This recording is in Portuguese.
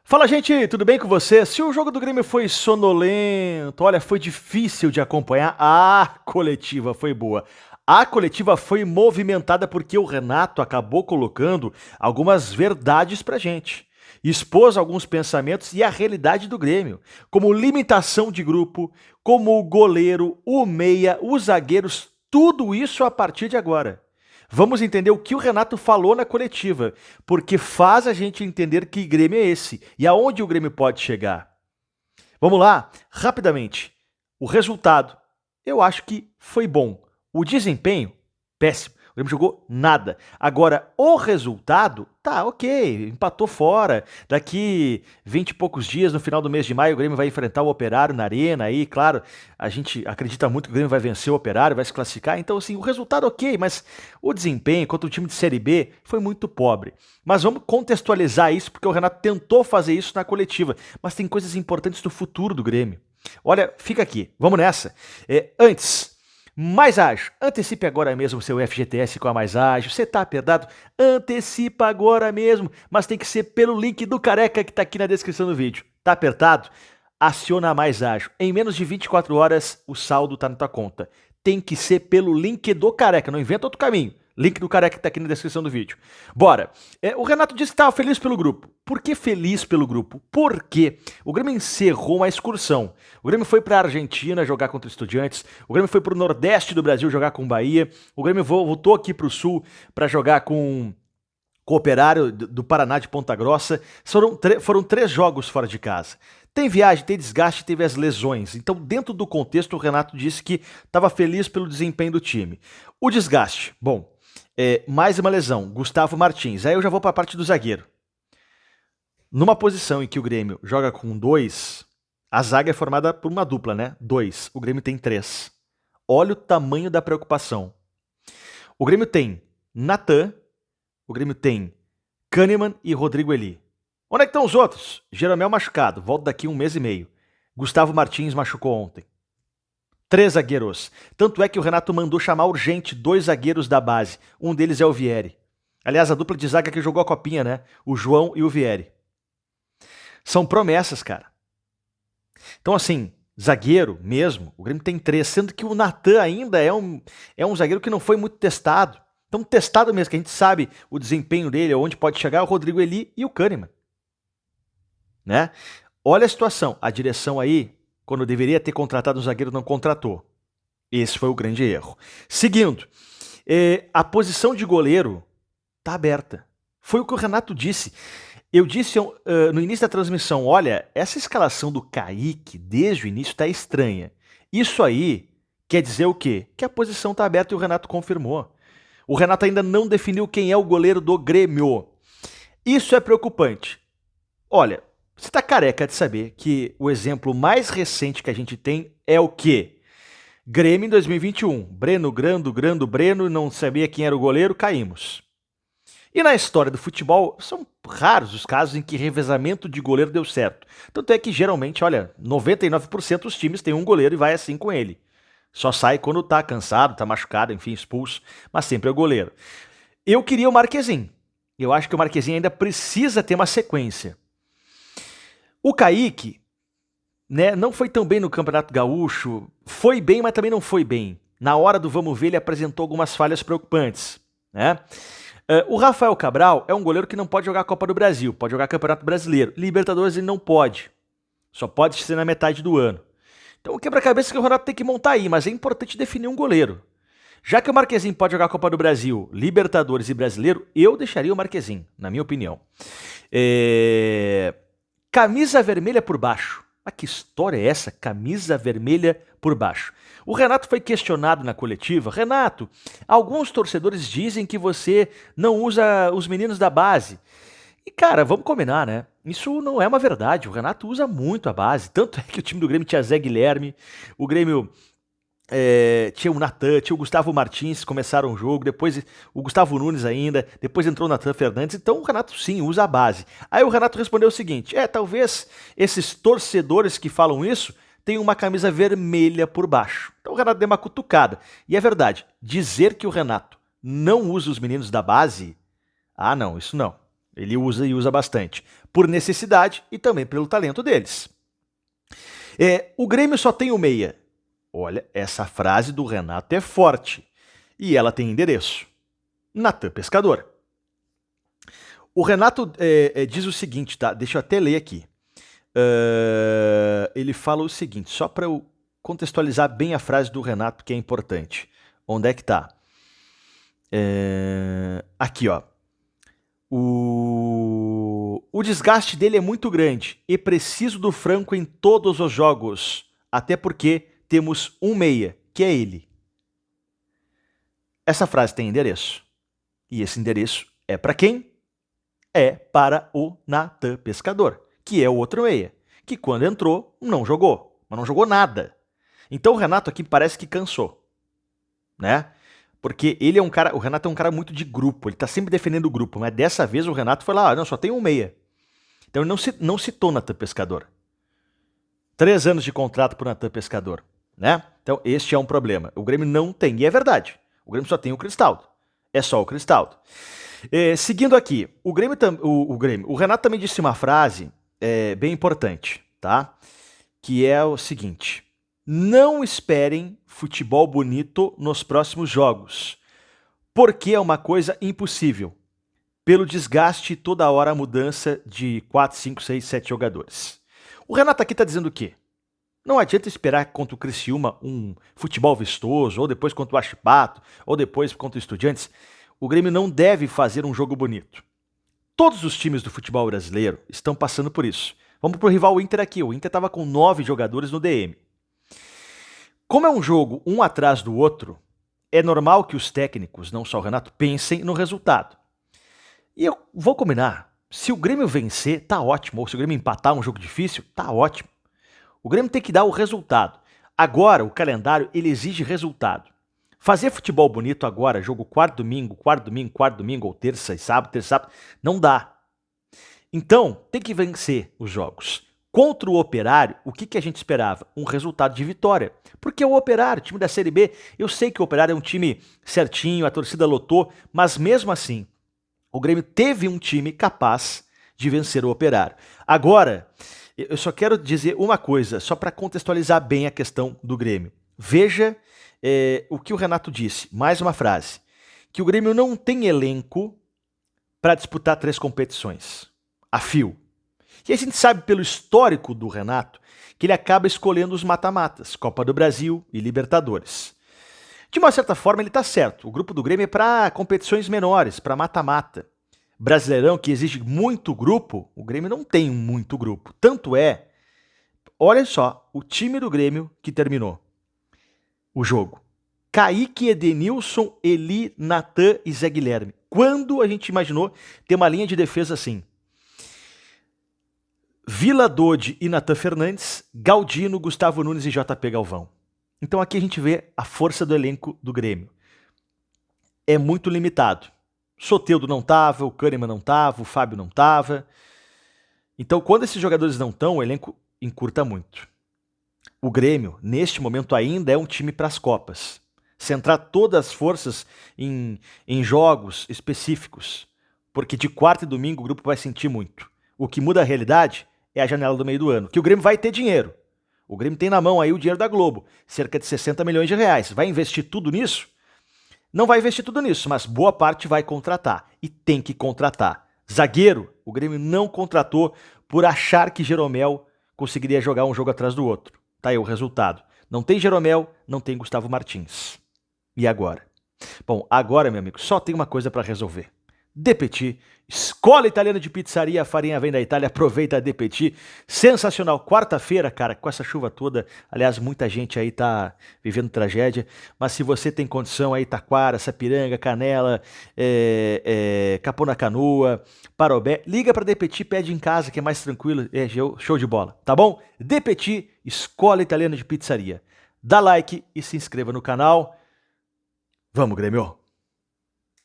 Fala, gente, tudo bem com você? Se o jogo do Grêmio foi sonolento, olha, foi difícil de acompanhar, a coletiva foi boa. A coletiva foi movimentada porque o Renato acabou colocando algumas verdades pra gente. Expôs alguns pensamentos e a realidade do Grêmio, como limitação de grupo, como o goleiro, o meia, os zagueiros, tudo isso a partir de agora. Vamos entender o que o Renato falou na coletiva, porque faz a gente entender que Grêmio é esse e aonde o Grêmio pode chegar. Vamos lá, rapidamente. O resultado, eu acho que foi bom. O desempenho, péssimo. O Grêmio jogou nada. Agora, o resultado, tá, ok, empatou fora. Daqui 20 e poucos dias, no final do mês de maio, o Grêmio vai enfrentar o Operário na Arena. Aí, claro, a gente acredita muito que o Grêmio vai vencer o Operário, vai se classificar. Então, assim, o resultado ok, mas o desempenho contra o time de Série B foi muito pobre. Mas vamos contextualizar isso, porque o Renato tentou fazer isso na coletiva. Mas tem coisas importantes do futuro do Grêmio. Olha, fica aqui, vamos nessa. Antes... Mais Ágil, antecipe agora mesmo o seu FGTS com a Mais Ágil. Você tá apertado? Antecipa agora mesmo, mas tem que ser pelo link do Careca que tá aqui na descrição do vídeo. Tá apertado? Aciona a Mais Ágil. Em menos de 24 horas, o saldo tá na tua conta. Tem que ser pelo link do Careca, não inventa outro caminho. Link do Careca que tá aqui na descrição do vídeo. Bora. O Renato disse que estava feliz pelo grupo. Por que feliz pelo grupo? Porque o Grêmio encerrou uma excursão. O Grêmio foi para a Argentina jogar contra Estudiantes. O Grêmio foi para o Nordeste do Brasil jogar com o Bahia. O Grêmio voltou aqui para o Sul para jogar com o Operário do Paraná de Ponta Grossa. Foram 3 jogos fora de casa. Tem viagem, tem desgaste, teve as lesões. Então, dentro do contexto, o Renato disse que estava feliz pelo desempenho do time. O desgaste, bom, mais uma lesão, Gustavo Martins. Aí eu já vou para a parte do zagueiro. Numa posição em que o Grêmio joga com 2, a zaga é formada por uma dupla, né? 2. O Grêmio tem 3. Olha o tamanho da preocupação. O Grêmio tem Natan, o Grêmio tem Kahneman e Rodrigo Eli. Onde é que estão os outros? Jeromel machucado, volta daqui 1 mês e meio. Gustavo Martins machucou ontem. 3 zagueiros. Tanto é que o Renato mandou chamar urgente 2 zagueiros da base. Um deles é o Vieri. Aliás, a dupla de zaga que jogou a copinha, né? O João e o Vieri. São promessas, cara. Então, assim, zagueiro mesmo, o Grêmio tem 3, sendo que o Natan ainda é um zagueiro que não foi muito testado. Então, testado mesmo, que a gente sabe o desempenho dele, onde pode chegar, é o Rodrigo Eli e o Kahneman. Né? Olha a situação, a direção aí, quando deveria ter contratado um zagueiro, não contratou. Esse foi o grande erro. Seguindo, a posição de goleiro tá aberta. Foi o que o Renato disse. Eu disse no início da transmissão, olha, essa escalação do Kaique desde o início tá estranha. Isso aí quer dizer o quê? Que a posição tá aberta e o Renato confirmou. O Renato ainda não definiu quem é o goleiro do Grêmio. Isso é preocupante. Olha, você tá careca de saber que o exemplo mais recente que a gente tem é o quê? Grêmio em 2021. Breno, Breno, não sabia quem era o goleiro, caímos. E na história do futebol, são raros os casos em que revezamento de goleiro deu certo. Tanto é que geralmente, olha, 99% dos times tem um goleiro e vai assim com ele. Só sai quando tá cansado, tá machucado, enfim, expulso, mas sempre é o goleiro. Eu queria o Marquezin. Eu acho que o Marquezin ainda precisa ter uma sequência. O Kaique, né, não foi tão bem no Campeonato Gaúcho, foi bem, mas também não foi bem. Na hora do vamos ver, ele apresentou algumas falhas preocupantes, né? O Rafael Cabral é um goleiro que não pode jogar a Copa do Brasil, pode jogar Campeonato Brasileiro. Libertadores ele não pode, só pode ser na metade do ano. Então o quebra-cabeça que o Renato tem que montar aí, mas é importante definir um goleiro. Já que o Marquezin pode jogar a Copa do Brasil, Libertadores e Brasileiro, eu deixaria o Marquezin, na minha opinião. Camisa vermelha por baixo. Mas que história é essa? Camisa vermelha por baixo. O Renato foi questionado na coletiva. Renato, alguns torcedores dizem que você não usa os meninos da base. E cara, vamos combinar, né? Isso não é uma verdade. O Renato usa muito a base. Tanto é que o time do Grêmio tinha Zé Guilherme, o Grêmio tinha o Natan, tinha o Gustavo Martins, começaram o jogo, depois o Gustavo Nunes ainda, depois entrou o Natan Fernandes, então o Renato sim usa a base. Aí o Renato respondeu o seguinte, talvez esses torcedores que falam isso tenham uma camisa vermelha por baixo. Então o Renato deu uma cutucada. E é verdade, dizer que o Renato não usa os meninos da base, não, isso não. Ele usa e usa bastante. Por necessidade e também pelo talento deles. O Grêmio só tem o meia. Olha, essa frase do Renato é forte. E ela tem endereço. Natan Pescador. O Renato diz o seguinte, tá? Deixa eu até ler aqui. Ele fala o seguinte, só para eu contextualizar bem a frase do Renato, que é importante. Onde é que tá? Aqui, ó. O desgaste dele é muito grande e preciso do Franco em todos os jogos. Até porque temos um meia, que é ele. Essa frase tem endereço. E esse endereço é para quem? É para o Natan Pescador, que é o outro meia, que quando entrou não jogou, mas não jogou nada. Então o Renato aqui parece que cansou, né? Porque ele é um cara, o Renato é um cara muito de grupo, ele tá sempre defendendo o grupo, mas dessa vez o Renato foi lá, não, só tem um meia. Então ele não citou Natan Pescador. 3 anos de contrato pro Natan Pescador, né? Então este é um problema. O Grêmio não tem, e é verdade, o Grêmio só tem o Cristaldo. É só o Cristaldo. Seguindo aqui, o Renato também disse uma frase bem importante, tá? Que é o seguinte: não esperem futebol bonito nos próximos jogos, porque é uma coisa impossível, pelo desgaste e toda hora a mudança de 4, 5, 6, 7 jogadores. O Renato aqui tá dizendo o quê? Não adianta esperar contra o Criciúma um futebol vistoso, ou depois contra o Achipato, ou depois contra o Estudiantes. O Grêmio não deve fazer um jogo bonito. Todos os times do futebol brasileiro estão passando por isso. Vamos pro rival Inter aqui. O Inter estava com 9 jogadores no DM. Como é um jogo um atrás do outro, é normal que os técnicos, não só o Renato, pensem no resultado. E eu vou combinar. Se o Grêmio vencer, tá ótimo. Ou se o Grêmio empatar um jogo difícil, tá ótimo. O Grêmio tem que dar o resultado. Agora, o calendário, ele exige resultado. Fazer futebol bonito agora, jogo quarto domingo, ou terça e sábado, não dá. Então, tem que vencer os jogos. Contra o Operário, o que a gente esperava? Um resultado de vitória. Porque o Operário, time da Série B, eu sei que o Operário é um time certinho, a torcida lotou, mas mesmo assim, o Grêmio teve um time capaz de vencer o Operário. Agora, eu só quero dizer uma coisa, só para contextualizar bem a questão do Grêmio. Veja o que o Renato disse, mais uma frase, que o Grêmio não tem elenco para disputar 3 competições, a fio. E a gente sabe pelo histórico do Renato que ele acaba escolhendo os mata-matas, Copa do Brasil e Libertadores. De uma certa forma ele está certo, o grupo do Grêmio é para competições menores, para mata-mata. Brasileirão que exige muito grupo, o Grêmio não tem muito grupo. Tanto é, olha só, o time do Grêmio que terminou o jogo. Kaique, Edenilson, Eli, Natan e Zé Guilherme. Quando a gente imaginou ter uma linha de defesa assim? Vila Dodi e Natan Fernandes, Galdino, Gustavo Nunes e JP Galvão. Então aqui a gente vê a força do elenco do Grêmio. É muito limitado. Soteldo não tava, o Kahneman não tava, o Fábio não tava. Então quando esses jogadores não estão, o elenco encurta muito. O Grêmio, neste momento, ainda é um time para as Copas. Centrar todas as forças em jogos específicos. Porque de quarta e domingo o grupo vai sentir muito. O que muda a realidade é a janela do meio do ano. Que o Grêmio vai ter dinheiro. O Grêmio tem na mão aí o dinheiro da Globo. Cerca de 60 milhões de reais. Vai investir tudo nisso? Não vai investir tudo nisso, mas boa parte vai contratar. E tem que contratar. Zagueiro, o Grêmio não contratou por achar que Jeromel conseguiria jogar um jogo atrás do outro. Tá aí o resultado. Não tem Jeromel, não tem Gustavo Martins. E agora? Bom, agora, meu amigo, só tem uma coisa para resolver. De Petit, escola italiana de pizzaria, a farinha vem da Itália, aproveita a De Petit. Sensacional, quarta-feira, cara, com essa chuva toda, aliás, muita gente aí tá vivendo tragédia, mas se você tem condição aí, Taquara, Sapiranga, Canela, Capão na Canoa, Parobé, liga pra De Petit, pede em casa que é mais tranquilo, show de bola, tá bom? De Petit, escola italiana de pizzaria. Dá like e se inscreva no canal. Vamos, Grêmio!